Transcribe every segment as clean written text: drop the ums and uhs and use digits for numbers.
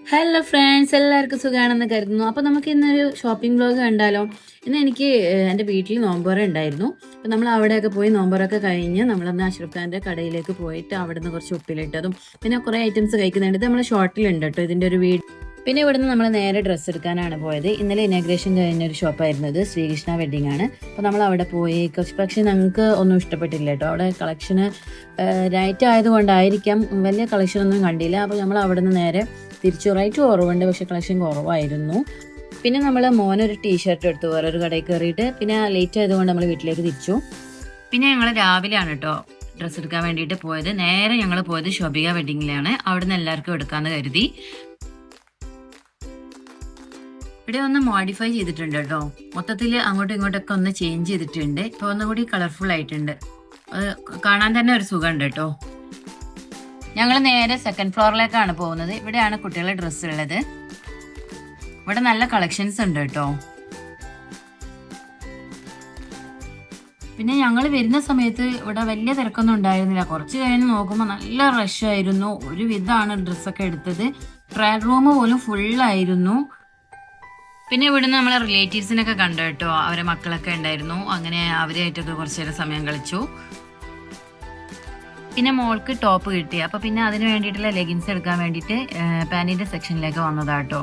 Hello friends, എല്ലാവർക്കും സുഖമാണെന്ന് കരുതുന്നു. അപ്പോൾ നമുക്ക് ഇന്നൊരു ഷോപ്പിംഗ് വ്ലോഗ് കണ്ടാലോ? ഇന്ന് എനിക്ക് എൻ്റെ വീട്ടിൽ നോമ്പുറ ഉണ്ടായിരുന്നു. അപ്പോൾ നമ്മൾ അവിടെയൊക്കെ പോയി നോമ്പുറൊക്കെ കഴിഞ്ഞ് നമ്മളന്ന് അഷ്റഫ് ഖാൻ്റെ കടയിലേക്ക് പോയിട്ട് അവിടെ നിന്ന് കുറച്ച് ഉപ്പിലിട്ടതും പിന്നെ കുറേ ഐറ്റംസ് കഴിക്കുന്നുണ്ട്. ഇത് നമ്മൾ ഷോർട്ടിലുണ്ട് കേട്ടോ ഇതിൻ്റെ ഒരു വീഡിയോ. പിന്നെ ഇവിടുന്ന് നമ്മൾ നേരെ ഡ്രസ്സ് എടുക്കാനാണ് പോയത്. ഇന്നലെ ഇനാഗ്രേഷൻ കഴിഞ്ഞൊരു ഷോപ്പായിരുന്നത് ശ്രീകൃഷ്ണ വെഡിങ് ആണ്. അപ്പോൾ നമ്മൾ അവിടെ പോയി പക്ഷേ ഞങ്ങൾക്ക് ഒന്നും ഇഷ്ടപ്പെട്ടില്ല കേട്ടോ. അവിടെ കളക്ഷന് റൈറ്റ് ആയതുകൊണ്ടായിരിക്കാം വലിയ കളക്ഷനൊന്നും കണ്ടില്ല. അപ്പോൾ നമ്മൾ അവിടെ നിന്ന് നേരെ തിരിച്ചു. റൈറ്റ് കുറവുണ്ട്, പക്ഷേ കളക്ഷൻ കുറവായിരുന്നു. പിന്നെ നമ്മൾ മോനൊരു ടീഷർട്ട് എടുത്തു വേറൊരു കടയിൽ കയറിയിട്ട്. പിന്നെ ലേറ്റ് ആയതുകൊണ്ട് നമ്മൾ വീട്ടിലേക്ക് തിരിച്ചു. പിന്നെ ഞങ്ങൾ രാവിലെയാണ് കേട്ടോ ഡ്രസ്സ് എടുക്കാൻ വേണ്ടിയിട്ട് പോയത്. നേരെ ഞങ്ങൾ പോയത് ശോഭിക വെഡിങ്ങിലാണ്. അവിടെ നിന്ന് എല്ലാവർക്കും എടുക്കാമെന്ന് കരുതി. ഇവിടെ ഒന്ന് മോഡിഫൈ ചെയ്തിട്ടുണ്ട് കേട്ടോ. മൊത്തത്തിൽ അങ്ങോട്ടും ഇങ്ങോട്ടൊക്കെ ഒന്ന് ചേഞ്ച് ചെയ്തിട്ടുണ്ട്. ഇപ്പോൾ ഒന്നുകൂടി കളർഫുൾ ആയിട്ടുണ്ട്. അത് കാണാൻ തന്നെ ഒരു സുഖമുണ്ട് കേട്ടോ. ഞങ്ങൾ നേരെ സെക്കൻഡ് ഫ്ലോറിലേക്കാണ് പോകുന്നത്. ഇവിടെയാണ് കുട്ടികളുടെ ഡ്രസ്സ് ഉള്ളത്. ഇവിടെ നല്ല കളക്ഷൻസ് ഉണ്ട് കേട്ടോ. പിന്നെ ഞങ്ങൾ വരുന്ന സമയത്ത് ഇവിടെ വലിയ തിരക്കൊന്നും ഉണ്ടായിരുന്നില്ല. കുറച്ച് കഴിഞ്ഞ് നോക്കുമ്പോൾ നല്ല റഷ് ആയിരുന്നു. ഒരു വിധമാണ് ഡ്രസ്സൊക്കെ എടുത്തത്. ട്രയൽ റൂം പോലും ഫുള്ളായിരുന്നു. പിന്നെ ഇവിടുന്ന് നമ്മളെ റിലേറ്റീവ്സിനൊക്കെ കണ്ടു കേട്ടോ. അവരെ മക്കളൊക്കെ ഉണ്ടായിരുന്നു. അങ്ങനെ അവരായിട്ടൊക്കെ കുറച്ച് നേരം സമയം കളിച്ചു. പിന്നെ മോൾക്ക് ടോപ്പ് കിട്ടി. അപ്പോൾ പിന്നെ അതിന് വേണ്ടിയിട്ടുള്ള ലെഗിൻസ് എടുക്കാൻ വേണ്ടിയിട്ട് പാൻറ്റിൻ്റെ സെക്ഷനിലേക്ക് വന്നതാട്ടോ.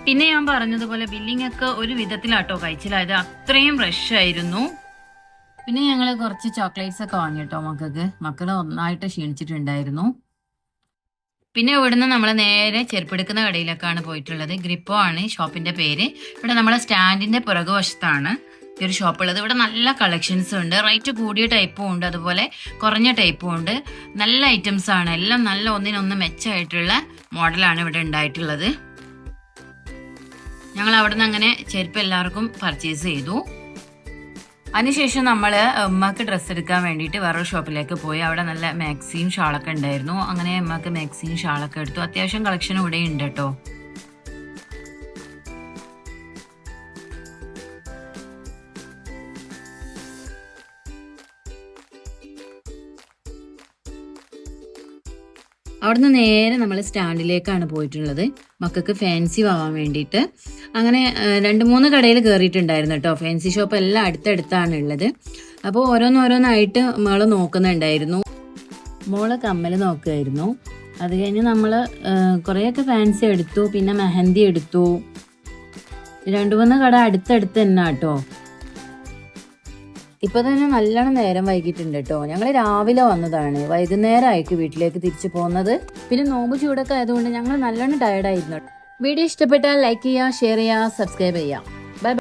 പിന്നെ ഞാൻ പറഞ്ഞതുപോലെ ബില്ലിംഗ് ഒക്കെ ഒരു വിധത്തിലാട്ടോ കഴിച്ചിലായത്. അത്രയും റഷ് ആയിരുന്നു. പിന്നെ ഞങ്ങൾ കുറച്ച് ചോക്ലേറ്റ്സ് ഒക്കെ വാങ്ങി കേട്ടോ മക്കൾക്ക്. മക്കൾ ഒന്നായിട്ട് ക്ഷീണിച്ചിട്ടുണ്ടായിരുന്നു. പിന്നെ ഇവിടുന്ന് നമ്മൾ നേരെ ചെരുപ്പെടുക്കുന്ന കടയിലേക്കാണ് പോയിട്ടുള്ളത്. ഗ്രിപ്പോ ആണ് ഷോപ്പിന്റെ പേര്. ഇവിടെ നമ്മളെ സ്റ്റാൻഡിന്റെ പുറകുവശത്താണ് ഈ ഒരു ഷോപ്പ് ഉള്ളത്. ഇവിടെ നല്ല കളക്ഷൻസ് ഉണ്ട്. റേറ്റ് കൂടിയ ടൈപ്പും ഉണ്ട്, അതുപോലെ കുറഞ്ഞ ടൈപ്പും ഉണ്ട്. നല്ല ഐറ്റംസ് ആണ്. എല്ലാം നല്ല ഒന്നിനൊന്ന് മെച്ചമായിട്ടുള്ള മോഡലാണ് ഇവിടെ ഉണ്ടായിട്ടുള്ളത്. ഞങ്ങൾ അവിടെ നിന്ന് അങ്ങനെ ചെരുപ്പ് എല്ലാവർക്കും പർച്ചേസ് ചെയ്തു. അതിനുശേഷം നമ്മൾ ഉമ്മക്ക് ഡ്രസ്സ് എടുക്കാൻ വേണ്ടിയിട്ട് വേറൊരു ഷോപ്പിലേക്ക് പോയി. അവിടെ നല്ല മാക്സിയും ഷാളൊക്കെ ഉണ്ടായിരുന്നു. അങ്ങനെ ഉമ്മക്ക് മാക്സിയും ഷാളൊക്കെ എടുത്തു. അത്യാവശ്യം കളക്ഷൻ ഇവിടെ ഉണ്ട് കേട്ടോ. അവിടുന്ന് നേരെ നമ്മൾ സ്റ്റാൻഡിലേക്കാണ് പോയിട്ടുള്ളത് മക്കൾക്ക് ഫാൻസി വാങ്ങാൻ വേണ്ടിയിട്ട്. അങ്ങനെ 2-3 കടയിൽ കയറിയിട്ടുണ്ടായിരുന്നു കേട്ടോ. ഫാൻസി ഷോപ്പ് എല്ലാം അടുത്തടുത്താണ് ഉള്ളത്. അപ്പോൾ ഓരോന്നോരോന്നായിട്ട് മോള് നോക്കുന്നുണ്ടായിരുന്നു. മോള് കമ്മൽ നോക്കുമായിരുന്നു. അത് കഴിഞ്ഞ് നമ്മൾ കുറേയൊക്കെ ഫാൻസി എടുത്തു. പിന്നെ മെഹന്തി എടുത്തു. 2-3 കട അടുത്തടുത്ത് തന്നെ കേട്ടോ. ഇപ്പൊ തന്നെ നല്ലോണം നേരം വൈകിട്ടുണ്ട് കേട്ടോ. ഞങ്ങൾ രാവിലെ വന്നതാണ്. വൈകുന്നേരമായിട്ട് വീട്ടിലേക്ക് തിരിച്ചു പോകുന്നത്. പിന്നെ നോമ്പ് ചൂടൊക്കെ ആയതുകൊണ്ട് ഞങ്ങൾ നല്ലോണം ടയർഡായിരുന്നു. വീഡിയോ ഇഷ്ടപ്പെട്ടാൽ ലൈക്ക് ചെയ്യുക, ഷെയർ ചെയ്യുക, സബ്സ്ക്രൈബ് ചെയ്യുക. Bye bye.